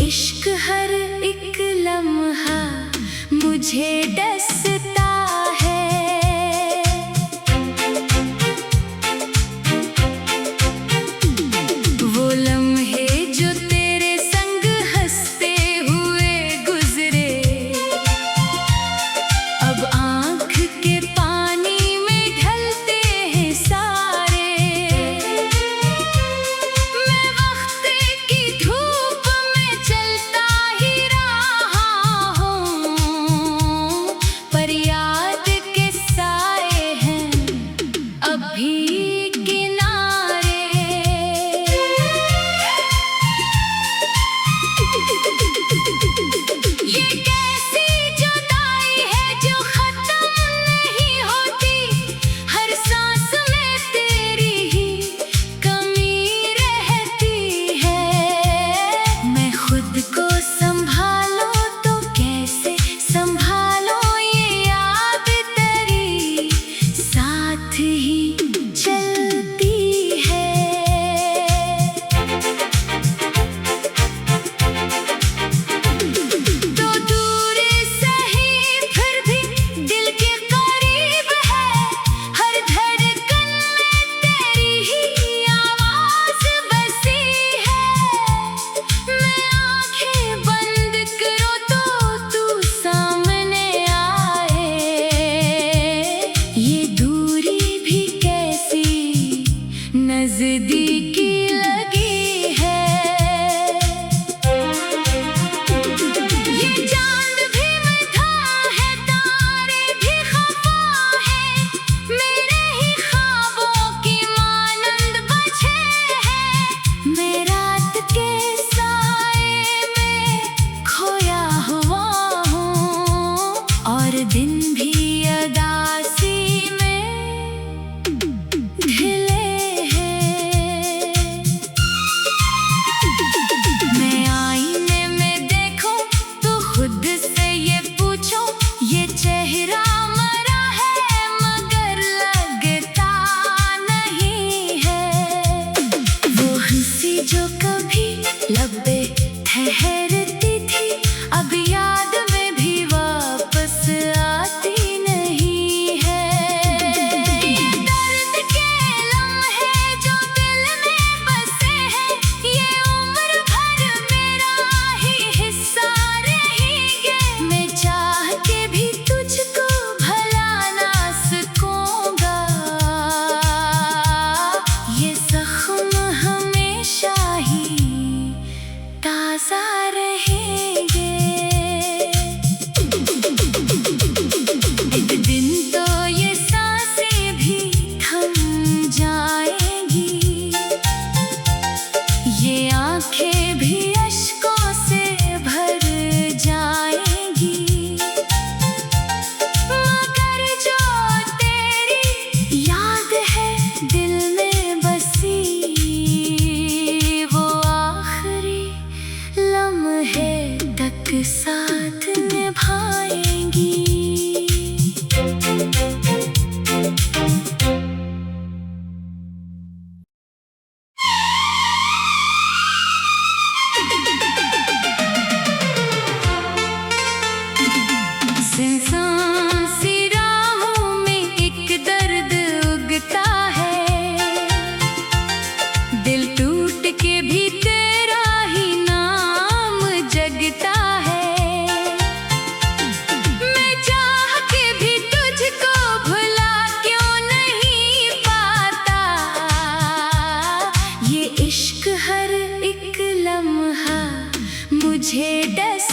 इश्क हर एक लम्हा मुझे डसता है। वो लम्हे जो तेरे संग हंसते हुए गुजरे, अब आँख के पानी में ढलते हैं सारे। मैं वक्त की धूप में चलता ही रहा हूँ, पर याद के साए हैं अभी किनारे। ये कैसी जुदाई है जो खत्म नहीं होती, हर सांस में तेरी ही कमी रहती है। मैं खुद को संभालूं तो कैसे संभालूं, ये याद तेरी साथ ही चलती है। तो दूर सही फिर भी दिल के करीब है, हर धड़कन में तेरी ही आवाज बसी है। मैं आंखें बंद करूं तो तू सामने आए, ये दूरी भी कैसी नजदीकी लगी है। ये चांद भी मिठा है, तारे भी खफा है, मेरे ही ख्वाबों की मानंद बचे हैं। मैं रात के साए में खोया हुआ हूँ, और दिन भी अदासी में ढले हैं। मैं आईने में देखूं तो खुद से ये पूछूं, ये चेहरा मरा है मगर लगता नहीं है। वो हंसी जो कभी लब पे ठहरती थी, अब याद में भी वापस आती नहीं है। ये दर्द के लम्हे जो दिल में बसे हैं, ये उम्र भर मेरा ही हिस्सा रहेंगे। मैं चाह के भी तुझको भला ना सकूंगा, ये जख्म हमेशा ही ताजा रहेंगे। एक दिन तो ये सांसें भी थम जाएंगी, ये आंखें भी अश्कों से भर जाएंगी, मगर जो तेरी याद है दिल में बसी, वो आखिरी लम्हे तक साथ निभाएंगी। सुनसान सी राहों में एक दर्द उगता है, दिल टूट के भी तेरा ही नाम जगता है। मैं चाह के भी तुझको भुला क्यों नहीं पाता, ये इश्क हर एक लम्हा मुझे डस